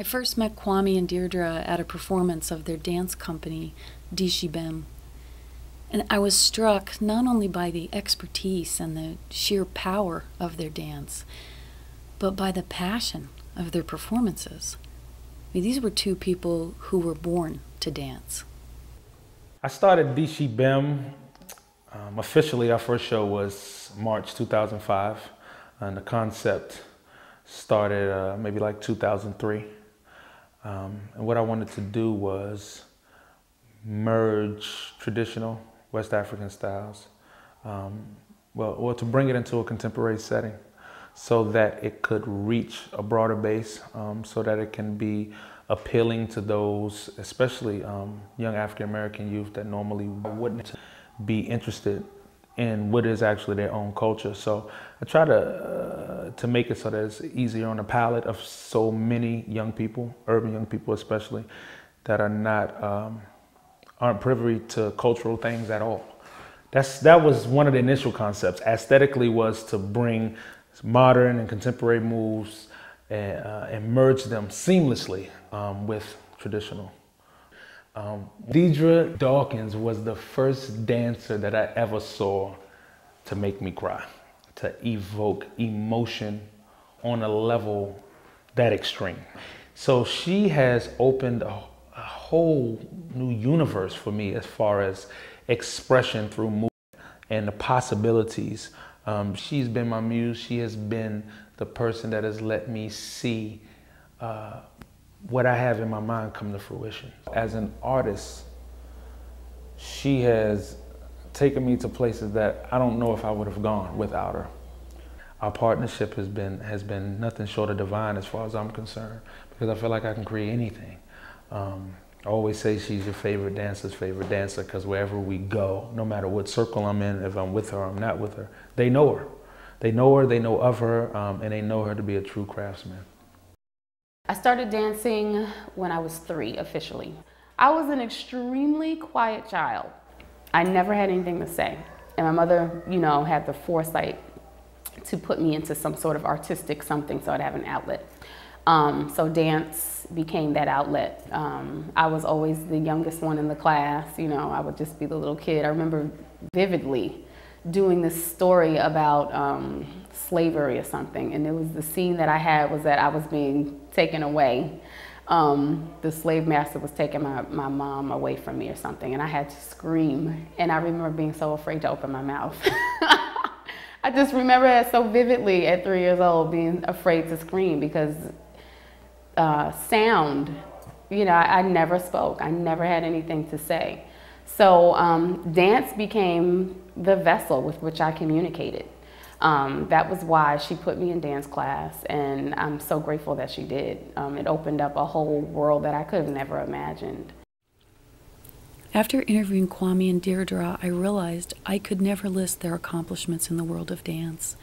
first met Kwame and Deirdre at a performance of their dance company, DishiBem. And I was struck not only by the expertise and the sheer power of their dance, but by the passion of their performances. I mean, these were two people who were born to dance. I started DishiBem. Officially, our first show was March 2005, and the concept started maybe like 2003. And what I wanted to do was merge traditional West African styles, well, to bring it into a contemporary setting so that it could reach a broader base, so that it can be appealing to those, especially young African American youth that normally wouldn't be interested in what is actually their own culture. So I try to make it so that it's easier on the palate of so many young people, urban young people especially, that are not aren't privy to cultural things at all. That was one of the initial concepts. Aesthetically was to bring modern and contemporary moves and merge them seamlessly with traditional. Deidre Dawkins was the first dancer that I ever saw to make me cry, to evoke emotion on a level that extreme. So she has opened a whole new universe for me as far as expression through movement and the possibilities. She's been my muse. She has been the person that has let me see what I have in my mind come to fruition. As an artist, she has taken me to places that I don't know if I would have gone without her. Our partnership has been nothing short of divine as far as I'm concerned, because I feel like I can create anything. I always say she's your favorite dancer's favorite dancer, because wherever we go, no matter what circle I'm in, if I'm with her or I'm not with her, they know her. They know her, they know of her, and they know her to be a true craftsman. I started dancing when I was 3 officially. I was an extremely quiet child. I never had anything to say. And my mother, had the foresight to put me into some sort of artistic something so I'd have an outlet. So dance became that outlet. I was always the youngest one in the class. I would just be the little kid. I remember vividly doing this story about slavery or something, and it was the scene that I had was that I was being taken away. The slave master was taking my mom away from me or something, and I had to scream, and I remember being so afraid to open my mouth. I just remember it so vividly at 3 years old, being afraid to scream because sound, I never spoke. I never had anything to say. So dance became the vessel with which I communicated. That was why she put me in dance class, and I'm so grateful that she did. It opened up a whole world that I could have never imagined. After interviewing Kwame and Deirdre, I realized I could never list their accomplishments in the world of dance.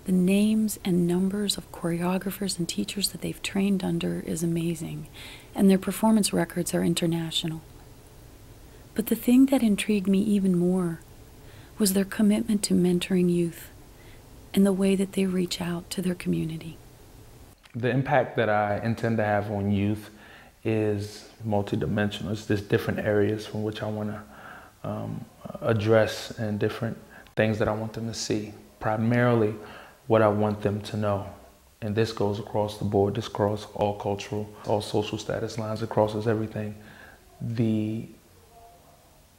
The names and numbers of choreographers and teachers that they've trained under is amazing, and their performance records are international. But the thing that intrigued me even more was their commitment to mentoring youth and the way that they reach out to their community. The impact that I intend to have on youth is multidimensional. It's just different areas from which I want to address, and different things that I want them to see. Primarily what I want them to know. And this goes across the board. This crosses all cultural, all social status lines. It crosses everything. The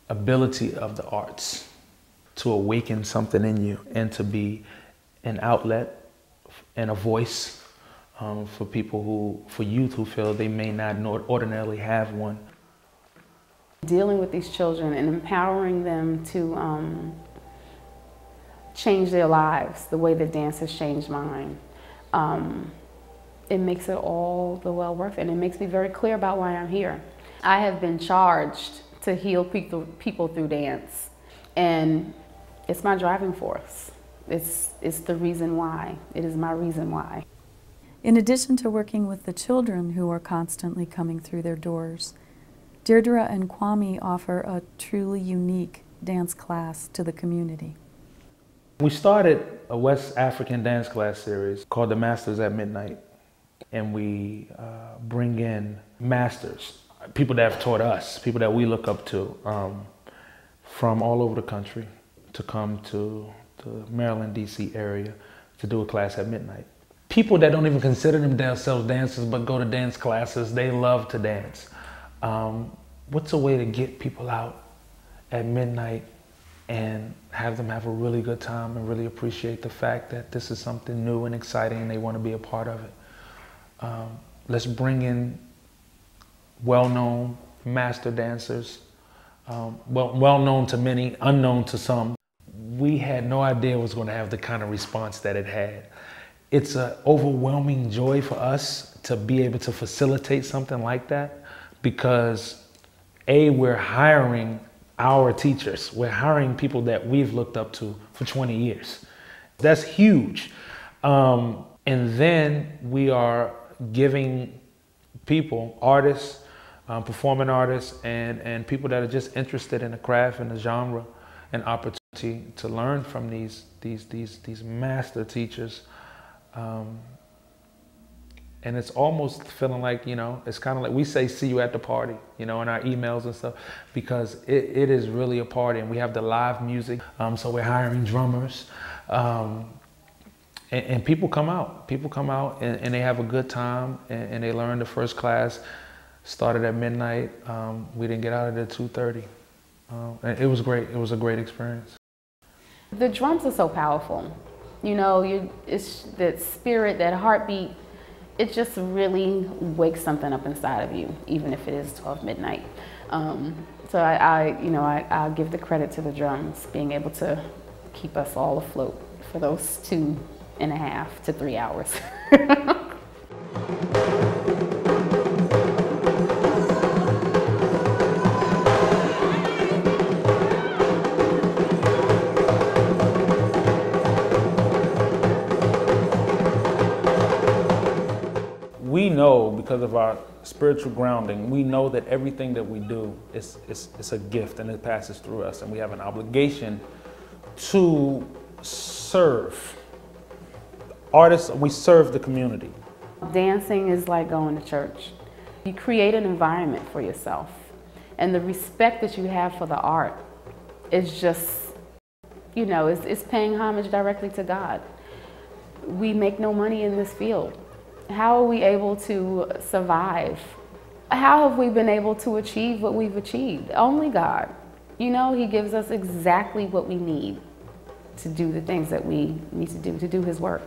ability of the arts to awaken something in you and to be an outlet and a voice for people for youth who feel they may not ordinarily have one. Dealing with these children and empowering them to change their lives the way that dance has changed mine, it makes it all the well worth it. And it makes me very clear about why I'm here. I have been charged to heal people through dance, and it's my driving force. It's the reason why. It is my reason why. In addition to working with the children who are constantly coming through their doors, Deirdre and Kwame offer a truly unique dance class to the community. We started a West African dance class series called the Masters at Midnight. and we bring in masters, people that have taught us, people that we look up to from all over the country to come to the Maryland, D.C. area to do a class at midnight. People that don't even consider themselves dancers but go to dance classes, they love to dance. What's a way to get people out at midnight and have them have a really good time and really appreciate the fact that this is something new and exciting and they want to be a part of it? Let's bring in well-known master dancers, well-known to many, unknown to some. We had no idea it was going to have the kind of response that it had. It's an overwhelming joy for us to be able to facilitate something like that because we're hiring our teachers. We're hiring people that we've looked up to for 20 years. That's huge. And then we are giving people, artists, performing artists, and people that are just interested in the craft and the genre, an opportunity to learn from these master teachers. And it's almost feeling like, it's kind of like we say, see you at the party, in our emails and stuff, because it is really a party, and we have the live music. So we're hiring drummers, and people come out. People come out and they have a good time, and they learn. The first class started at midnight. We didn't get out of there at 2:30. And it was great. It was a great experience. The drums are so powerful. It's that spirit, that heartbeat. It just really wakes something up inside of you, even if it is 12 midnight. So I give the credit to the drums, being able to keep us all afloat for those 2.5 to 3 hours. We know, because of our spiritual grounding, we know that everything that we do is a gift, and it passes through us, and we have an obligation to serve. Artists, we serve the community. Dancing is like going to church. You create an environment for yourself, and the respect that you have for the art is just, it's paying homage directly to God. We make no money in this field. How are we able to survive? How have we been able to achieve what we've achieved? Only God. He gives us exactly what we need to do the things that we need to do His work.